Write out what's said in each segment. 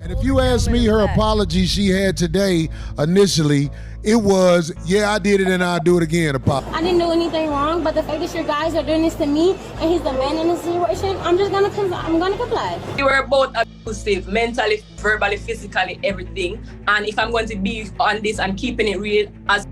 And if you ask me, her apology she had today, initially, it was, yeah, I did it and I'll do it again. I didn't do anything wrong, but the fact that you guys are doing this to me and he's the man in this situation, I'm gonna comply. We were both abusive, mentally, verbally, physically, everything. And if I'm going to be on this and keeping it real, as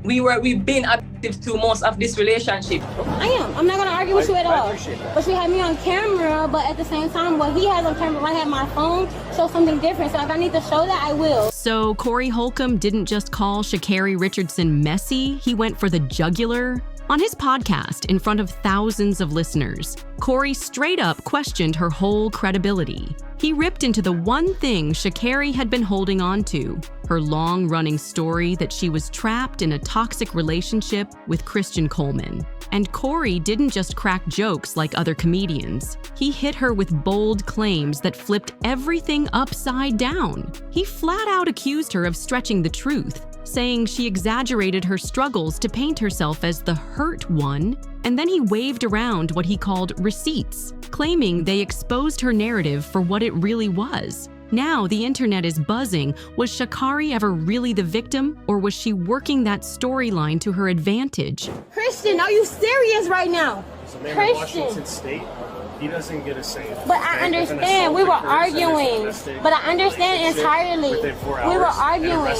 we've been abusive to most of this relationship. I am. I'm not gonna argue with you at all. But she had me on camera, but at the same time, what he has on camera, I have my phone, show something different. So if I need to show that, I will. So Corey Holcomb didn't just call Sha'Carri Richardson messy, he went for the jugular. On his podcast, in front of thousands of listeners, Corey straight up questioned her whole credibility. He ripped into the one thing Sha'Carri had been holding on to, her long-running story that she was trapped in a toxic relationship with Christian Coleman. And Corey didn't just crack jokes like other comedians. He hit her with bold claims that flipped everything upside down. He flat out accused her of stretching the truth, saying she exaggerated her struggles to paint herself as the hurt one, and then he waved around what he called receipts, claiming they exposed her narrative for what it really was. Now the internet is buzzing. Was Sha'Carri ever really the victim, or was she working that storyline to her advantage? Christian, are you serious right now? So man, in Washington State, he doesn't get a say. But I understand, we were arguing. But I understand entirely. We were arguing.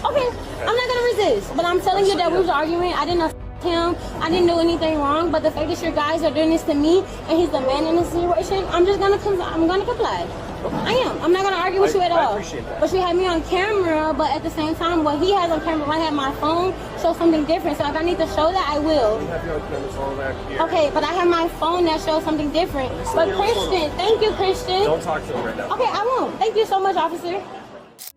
Okay, I'm not gonna resist, but I'm telling you that we was arguing. I didn't affect him. I didn't do anything wrong, but the fact that you guys are doing this to me and he's the man in this situation, I'm gonna comply. I am. I'm not gonna argue with you at all. I appreciate that. But she had me on camera, but at the same time, what he has on camera, I have my phone, show something different. So if I need to show that, I will. You have your own cameras all back here. Okay, but I have my phone that shows something different. But Christian, thank you, Christian. Don't talk to him right now. Okay, I won't. Thank you so much, officer.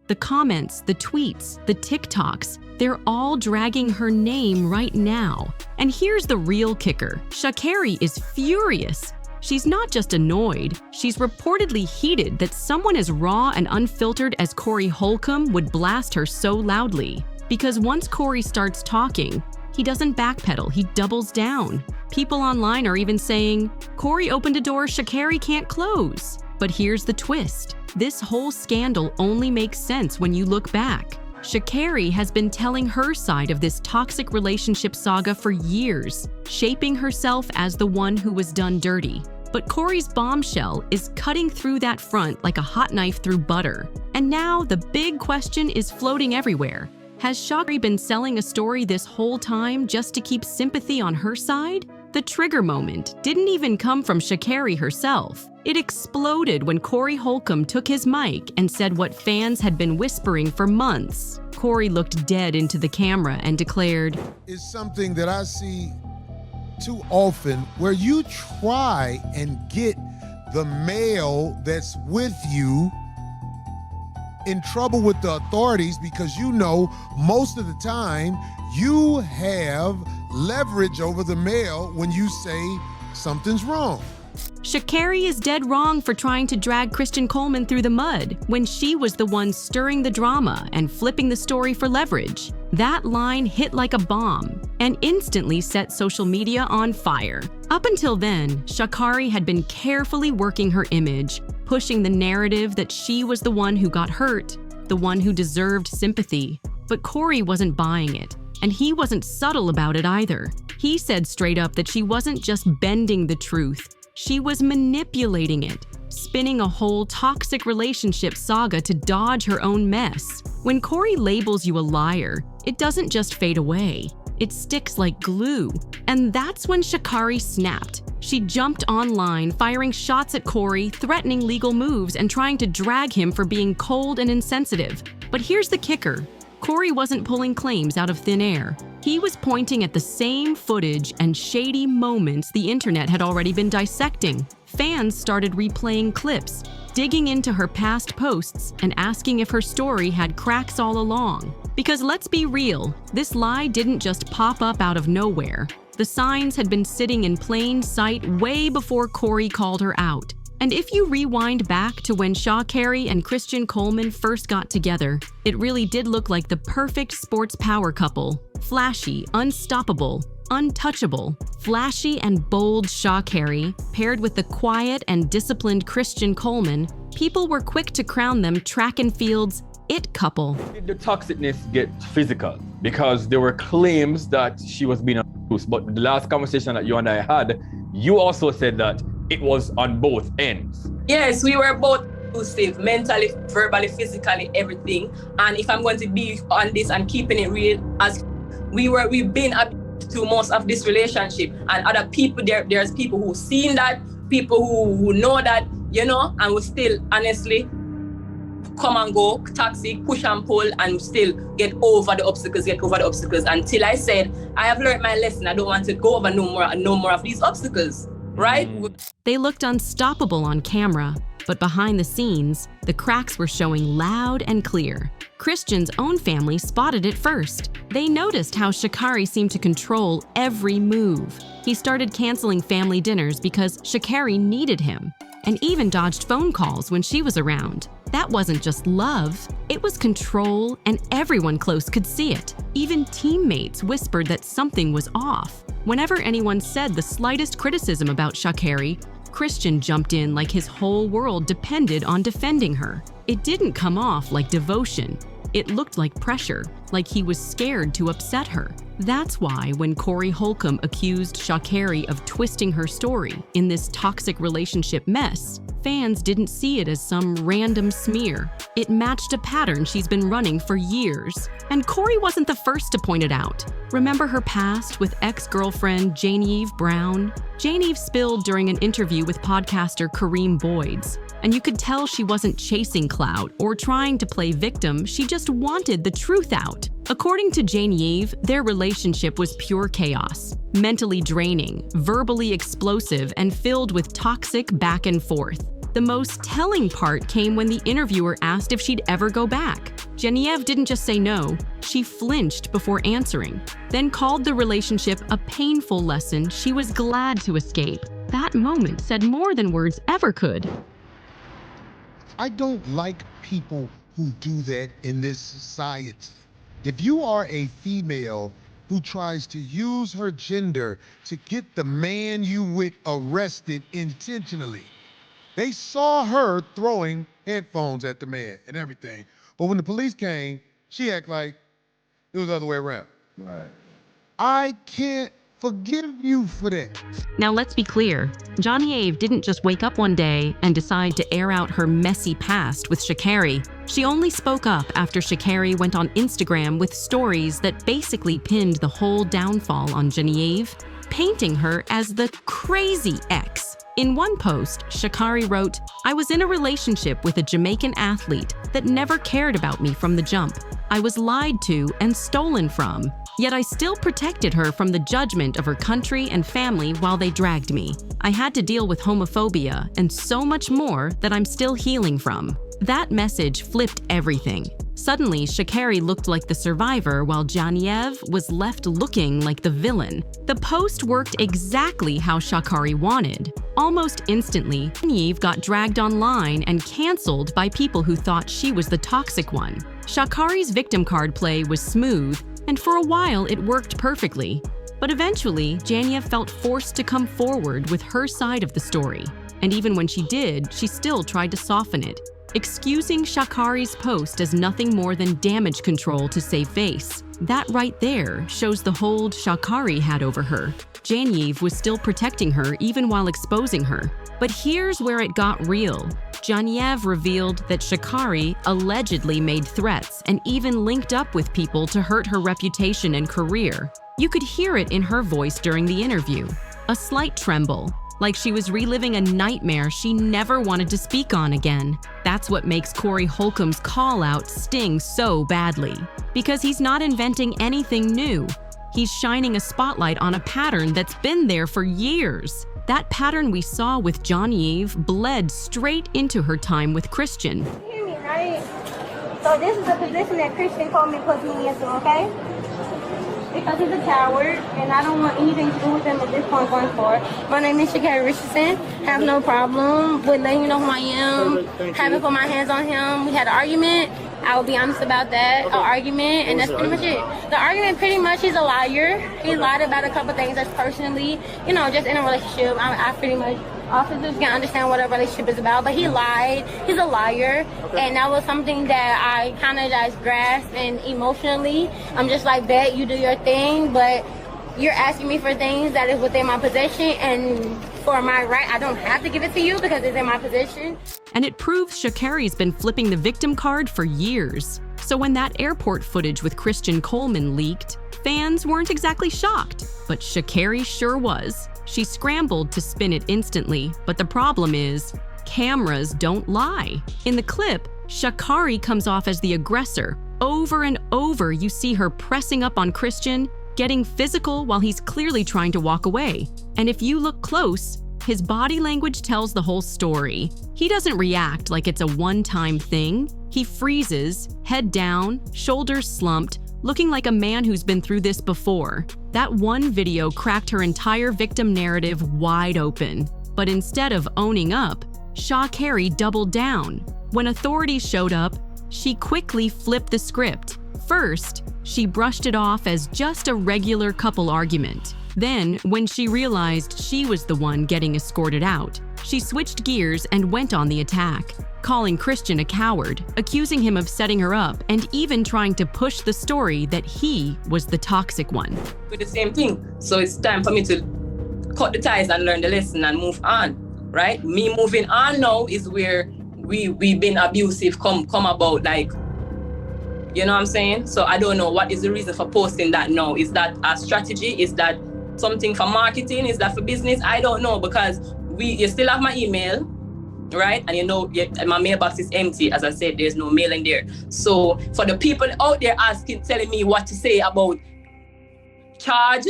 The comments, the tweets, the TikToks, they're all dragging her name right now. And here's the real kicker. Sha'Carri is furious. She's not just annoyed, she's reportedly heated that someone as raw and unfiltered as Corey Holcomb would blast her so loudly. Because once Corey starts talking, he doesn't backpedal, he doubles down. People online are even saying, Corey opened a door Sha'Carri can't close. But here's the twist. This whole scandal only makes sense when you look back. Sha'Carri has been telling her side of this toxic relationship saga for years, shaping herself as the one who was done dirty. But Corey's bombshell is cutting through that front like a hot knife through butter. And now the big question is floating everywhere. Has Sha'Carri been selling a story this whole time just to keep sympathy on her side? The trigger moment didn't even come from Sha'Carri herself. It exploded when Corey Holcomb took his mic and said what fans had been whispering for months. Corey looked dead into the camera and declared, It's something that I see too often where you try and get the male that's with you in trouble with the authorities because you know most of the time you have leverage over the male when you say something's wrong. Sha'Carri is dead wrong for trying to drag Christian Coleman through the mud when she was the one stirring the drama and flipping the story for leverage. That line hit like a bomb and instantly set social media on fire. Up until then, Sha'Carri had been carefully working her image, pushing the narrative that she was the one who got hurt, the one who deserved sympathy. But Corey wasn't buying it, and he wasn't subtle about it either. He said straight up that she wasn't just bending the truth, she was manipulating it, spinning a whole toxic relationship saga to dodge her own mess. When Corey labels you a liar, it doesn't just fade away. It sticks like glue. And that's when Sha'Carri snapped. She jumped online, firing shots at Corey, threatening legal moves, and trying to drag him for being cold and insensitive. But here's the kicker. Corey wasn't pulling claims out of thin air. He was pointing at the same footage and shady moments the internet had already been dissecting. Fans started replaying clips, digging into her past posts, and asking if her story had cracks all along. Because let's be real, this lie didn't just pop up out of nowhere. The signs had been sitting in plain sight way before Corey called her out. And if you rewind back to when Sha'Carri and Christian Coleman first got together, it really did look like the perfect sports power couple. Flashy, unstoppable. untouchable. Flashy and bold Sha'Carri, paired with the quiet and disciplined Christian Coleman, people were quick to crown them track and field's it couple. Did the toxicness get physical? Because there were claims that she was being abused, but the last conversation that you and I had, you also said that it was on both ends. Yes, we were both abusive, mentally, verbally, physically, everything. And if I'm going to be on this and keeping it real, as we've been abused to most of this relationship, and other people, there's people who seen that, people who know that, you know, and we still honestly come and go, toxic, push and pull, and still get over the obstacles until I said, I have learned my lesson. I don't want to go over no more of these obstacles, right? They looked unstoppable on camera, but behind the scenes, the cracks were showing loud and clear. Christian's own family spotted it first. They noticed how Sha'Carri seemed to control every move. He started canceling family dinners because Sha'Carri needed him, and even dodged phone calls when she was around. That wasn't just love, it was control, and everyone close could see it. Even teammates whispered that something was off. Whenever anyone said the slightest criticism about Sha'Carri, Christian jumped in like his whole world depended on defending her. It didn't come off like devotion. It looked like pressure, like he was scared to upset her. That's why when Corey Holcomb accused Sha'Carri of twisting her story in this toxic relationship mess, fans didn't see it as some random smear. It matched a pattern she's been running for years. And Corey wasn't the first to point it out. Remember her past with ex-girlfriend Genevieve Brown? Genevieve spilled during an interview with podcaster Kareem Boyds. And you could tell she wasn't chasing clout or trying to play victim, she just wanted the truth out. According to Genevieve, their relationship was pure chaos, mentally draining, verbally explosive, and filled with toxic back and forth. The most telling part came when the interviewer asked if she'd ever go back. Genevieve didn't just say no, she flinched before answering, then called the relationship a painful lesson she was glad to escape. That moment said more than words ever could. I don't like people who do that in this society. If you are a female who tries to use her gender to get the man you with arrested intentionally, they saw her throwing headphones at the man and everything. But when the police came, she acted like it was the other way around. Right. I can't forgive you for that. Now let's be clear, Genevieve didn't just wake up one day and decide to air out her messy past with Sha'Carri. She only spoke up after Sha'Carri went on Instagram with stories that basically pinned the whole downfall on Genevieve, painting her as the crazy ex. In one post, Sha'Carri wrote, "I was in a relationship with a Jamaican athlete that never cared about me from the jump. I was lied to and stolen from, yet I still protected her from the judgment of her country and family while they dragged me. I had to deal with homophobia and so much more that I'm still healing from." That message flipped everything. Suddenly, Sha'Carri looked like the survivor while Genevieve was left looking like the villain. The post worked exactly how Sha'Carri wanted. Almost instantly, Genevieve got dragged online and canceled by people who thought she was the toxic one. Sha'Carri's victim card play was smooth, and for a while it worked perfectly. But eventually, Genevieve felt forced to come forward with her side of the story. And even when she did, she still tried to soften it, excusing Sha'Carri's post as nothing more than damage control to save face. That right there shows the hold Sha'Carri had over her. Genevieve was still protecting her even while exposing her. But here's where it got real. Genevieve revealed that Sha'Carri allegedly made threats and even linked up with people to hurt her reputation and career. You could hear it in her voice during the interview. A slight tremble, like she was reliving a nightmare she never wanted to speak on again. That's what makes Corey Holcomb's call-out sting so badly. Because he's not inventing anything new. He's shining a spotlight on a pattern that's been there for years. That pattern we saw with Genevieve bled straight into her time with Christian. You hear me, right? So this is the position that Christian Coleman puts me into, okay? Because he's a coward, and I don't want anything to do with him at this point going forward. My name is Sha'Carri Richardson. Have no problem with letting you know who I am. Haven't put my hands on him. We had an argument. I will be honest about that. An argument, and that's pretty much it. The argument, pretty much, he's a liar. He lied about a couple things that's personally, just in a relationship. I pretty much, officers can understand what a relationship is about, but he lied. He's a liar, and that was something that I kind of just grasped, and emotionally, I'm just like, bet, you do your thing, but you're asking me for things that is within my possession, and for my right, I don't have to give it to you because it's in my possession. And it proves Sha'Carri's been flipping the victim card for years. So when that airport footage with Christian Coleman leaked, fans weren't exactly shocked, but Sha'Carri sure was. She scrambled to spin it instantly, but the problem is, cameras don't lie. In the clip, Sha'Carri comes off as the aggressor. Over and over, you see her pressing up on Christian, getting physical while he's clearly trying to walk away. And if you look close, his body language tells the whole story. He doesn't react like it's a one-time thing. He freezes, head down, shoulders slumped, looking like a man who's been through this before. That one video cracked her entire victim narrative wide open. But instead of owning up, Sha'Carri doubled down. When authorities showed up, she quickly flipped the script. First, she brushed it off as just a regular couple argument. Then, when she realized she was the one getting escorted out, she switched gears and went on the attack, calling Christian a coward, accusing him of setting her up, and even trying to push the story that he was the toxic one. With the same thing. So it's time for me to cut the ties and learn the lesson and move on, right? Me moving on now is where we've been abusive come about, like, you know what I'm saying? So I don't know what is the reason for posting that now. Is that a strategy? Is that something for marketing? Is that for business? I don't know, because you still have my email, right? And my mailbox is empty. As I said, there's no mail in there. So for the people out there telling me what to say about charge,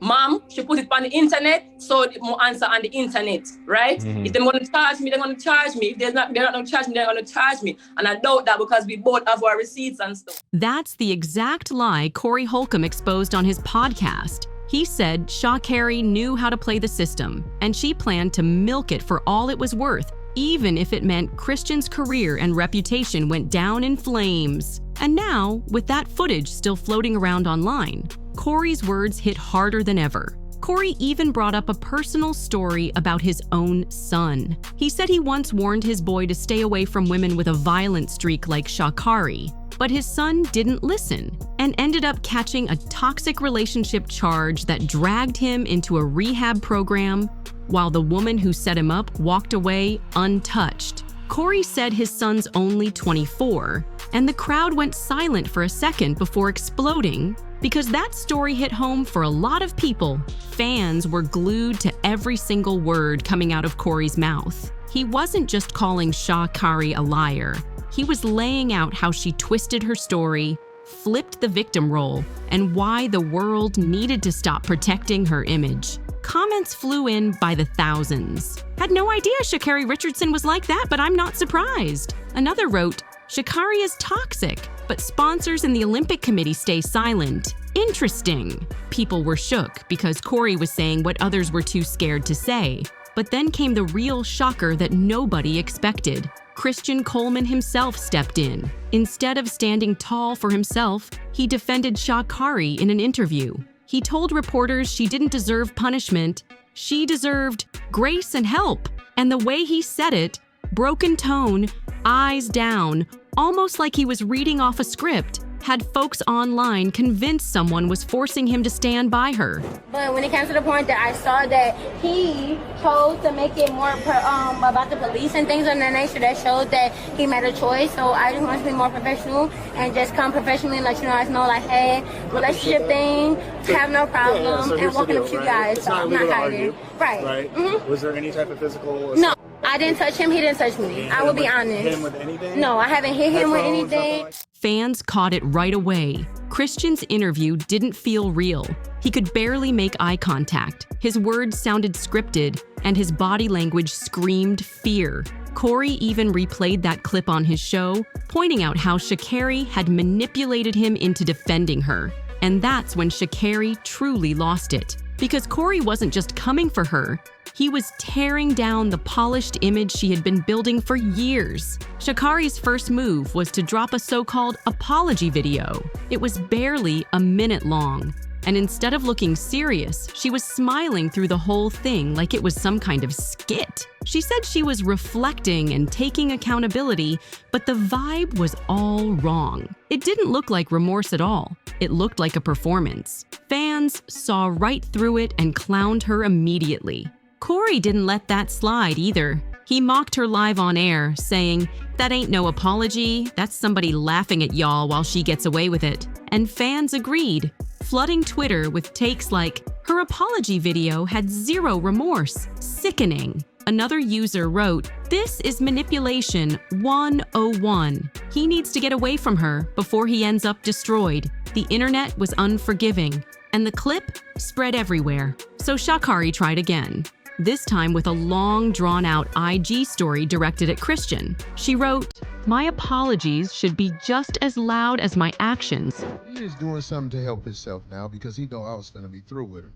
mom, she put it on the internet, so more answer on the internet, right? Mm-hmm. If they're going to charge me, they're going to charge me. If they're not going to charge me, they're going to charge me. And I doubt that because we both have our receipts and stuff. That's the exact lie Corey Holcomb exposed on his podcast. He said Sha'Carri knew how to play the system, and she planned to milk it for all it was worth, even if it meant Christian's career and reputation went down in flames. And now, with that footage still floating around online, Corey's words hit harder than ever. Corey even brought up a personal story about his own son. He said he once warned his boy to stay away from women with a violent streak like Sha'Carri, but his son didn't listen and ended up catching a toxic relationship charge that dragged him into a rehab program, while the woman who set him up walked away untouched. Corey said his son's only 24, and the crowd went silent for a second before exploding because that story hit home for a lot of people. Fans were glued to every single word coming out of Corey's mouth. He wasn't just calling Sha'Carri a liar. He was laying out how she twisted her story, flipped the victim role, and why the world needed to stop protecting her image. Comments flew in by the thousands. Had no idea Sha'Carri Richardson was like that, but I'm not surprised. Another wrote, Sha'Carri is toxic, but sponsors in the Olympic Committee stay silent. Interesting. People were shook because Corey was saying what others were too scared to say. But then came the real shocker that nobody expected. Christian Coleman himself stepped in. Instead of standing tall for himself, he defended Sha'Carri in an interview. He told reporters she didn't deserve punishment, she deserved grace and help. And the way he said it, broken tone, eyes down, almost like he was reading off a script, had folks online convinced someone was forcing him to stand by her. But when it came to the point that I saw that he chose to make it more about the police and things of that nature, that showed that he made a choice. So I just want to be more professional and just come professionally and let you guys know, like, hey, relationship thing, have no problem, so and walking up to you guys. It's so not I'm illegal not to hiding. argue, Right. Mm-hmm. Was there any type of physical? No, I didn't touch him. He didn't touch me. I will be honest. Hit him with anything? No, I haven't hit him with Headphones, anything. Fans caught it right away. Christian's interview didn't feel real. He could barely make eye contact. His words sounded scripted, and his body language screamed fear. Corey even replayed that clip on his show, pointing out how Sha'Carri had manipulated him into defending her. And that's when Sha'Carri truly lost it. Because Corey wasn't just coming for her, he was tearing down the polished image she had been building for years. Sha'Carri's first move was to drop a so-called apology video. It was barely a minute long. And instead of looking serious, she was smiling through the whole thing like it was some kind of skit. She said she was reflecting and taking accountability, but the vibe was all wrong. It didn't look like remorse at all. It looked like a performance. Fans saw right through it and clowned her immediately. Corey didn't let that slide either. He mocked her live on air, saying, "That ain't no apology, that's somebody laughing at y'all while she gets away with it." And fans agreed, flooding Twitter with takes like, "Her apology video had zero remorse. Sickening." Another user wrote, "This is manipulation 101. He needs to get away from her before he ends up destroyed." The internet was unforgiving, and the clip spread everywhere. So Sha'Carri tried again. This time with a long, drawn-out IG story directed at Christian. She wrote, "My apologies should be just as loud as my actions." He is doing something to help himself now because he know I was going to be through with her.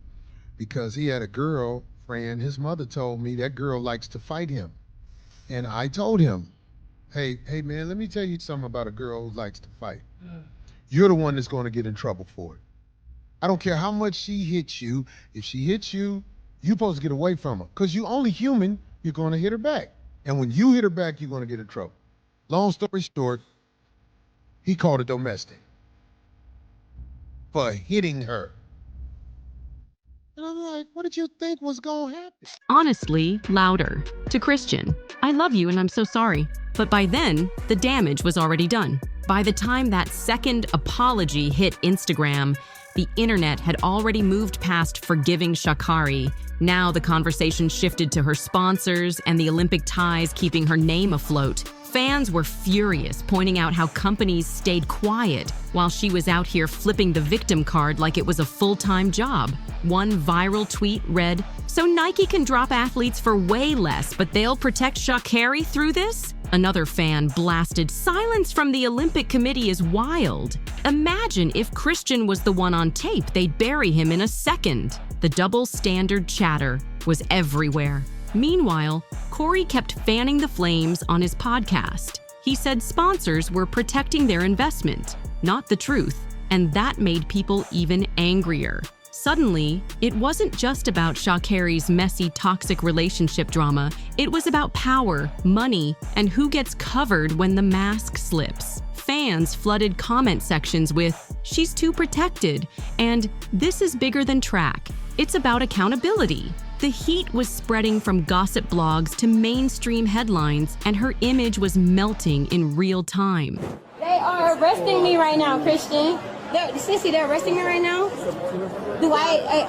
Because he had a girl friend, his mother told me that girl likes to fight him. And I told him, hey man, let me tell you something about a girl who likes to fight. You're the one that's going to get in trouble for it. I don't care how much she hits you. If she hits you, you're supposed to get away from her. Because you're only human, you're going to hit her back. And when you hit her back, you're going to get in trouble. Long story short, he called it domestic for hitting her. And I'm like, what did you think was going to happen? Honestly, louder. To Christian, "I love you and I'm so sorry." But by then, the damage was already done. By the time that second apology hit Instagram, the internet had already moved past forgiving Sha'Carri. Now the conversation shifted to her sponsors and the Olympic ties keeping her name afloat. Fans were furious, pointing out how companies stayed quiet while she was out here flipping the victim card like it was a full-time job. One viral tweet read, "So Nike can drop athletes for way less, but they'll protect Sha'Carri through this?" Another fan blasted, "Silence from the Olympic Committee is wild. Imagine if Christian was the one on tape, they'd bury him in a second." The double standard chatter was everywhere. Meanwhile, Corey kept fanning the flames on his podcast. He said sponsors were protecting their investment, not the truth, and that made people even angrier. Suddenly, it wasn't just about Sha'Carri's messy, toxic relationship drama. It was about power, money, and who gets covered when the mask slips. Fans flooded comment sections with, "She's too protected," and "This is bigger than track. It's about accountability." The heat was spreading from gossip blogs to mainstream headlines, and her image was melting in real time. They are arresting me right now, Christian. Sissy, they're arresting me right now.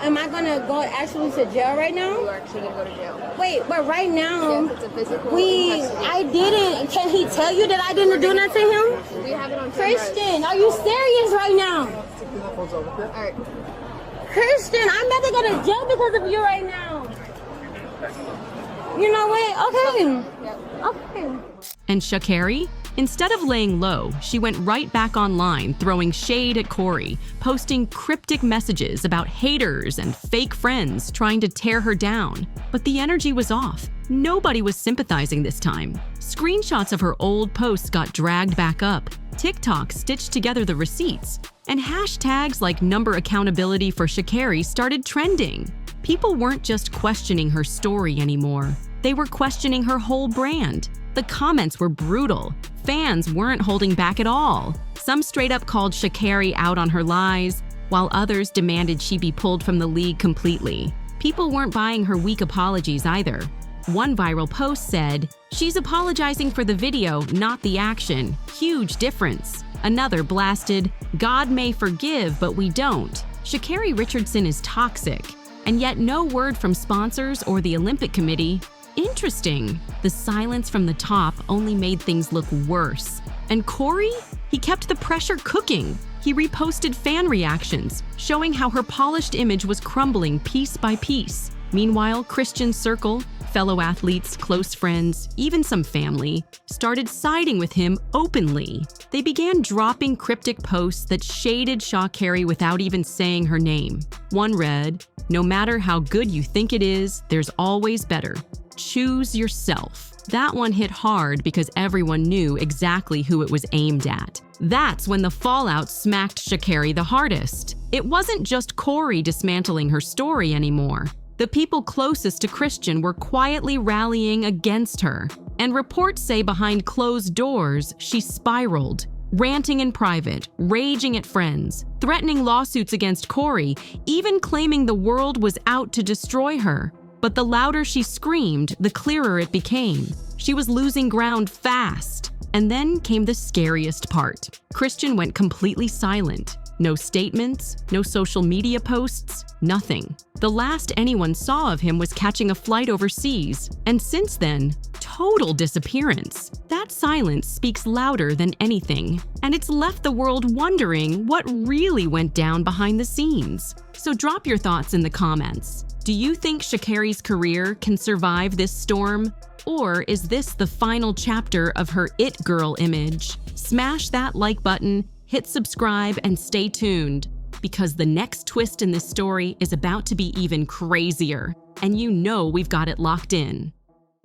Am I gonna go actually to jail right now? You are actually gonna go to jail. Wait, but right now, yes, it's a physical I didn't. Can he tell you that I didn't do nothing to him? We have it on camera. Christian, are you serious right now? All right. Christian, I'm about to go to jail because of you right now. You know what? Okay. Okay. And Sha'Carri? Instead of laying low, she went right back online, throwing shade at Corey, posting cryptic messages about haters and fake friends trying to tear her down. But the energy was off. Nobody was sympathizing this time. Screenshots of her old posts got dragged back up. TikTok stitched together the receipts. And hashtags like number accountability for Sha'Carri started trending. People weren't just questioning her story anymore. They were questioning her whole brand. The comments were brutal. Fans weren't holding back at all. Some straight up called Sha'Carri out on her lies, while others demanded she be pulled from the league completely. People weren't buying her weak apologies either. One viral post said, "She's apologizing for the video, not the action. Huge difference." Another blasted, "God may forgive, but we don't. Sha'Carri Richardson is toxic." And yet no word from sponsors or the Olympic Committee. Interesting. The silence from the top only made things look worse. And Corey? He kept the pressure cooking. He reposted fan reactions, showing how her polished image was crumbling piece by piece. Meanwhile, Christian's circle, fellow athletes, close friends, even some family, started siding with him openly. They began dropping cryptic posts that shaded Sha'Carri without even saying her name. One read, "No matter how good you think it is, there's always better. Choose yourself." That one hit hard because everyone knew exactly who it was aimed at. That's when the fallout smacked Sha'Carri the hardest. It wasn't just Corey dismantling her story anymore. The people closest to Christian were quietly rallying against her. And reports say behind closed doors, she spiraled, ranting in private, raging at friends, threatening lawsuits against Corey, even claiming the world was out to destroy her. But the louder she screamed, the clearer it became. She was losing ground fast. And then came the scariest part. Christian went completely silent. No statements, no social media posts, nothing. The last anyone saw of him was catching a flight overseas. And since then, total disappearance. That silence speaks louder than anything. And it's left the world wondering what really went down behind the scenes. So drop your thoughts in the comments. Do you think Sha'Carri's career can survive this storm? Or is this the final chapter of her it girl image? Smash that like button, hit subscribe, and stay tuned, because the next twist in this story is about to be even crazier, and you know we've got it locked in.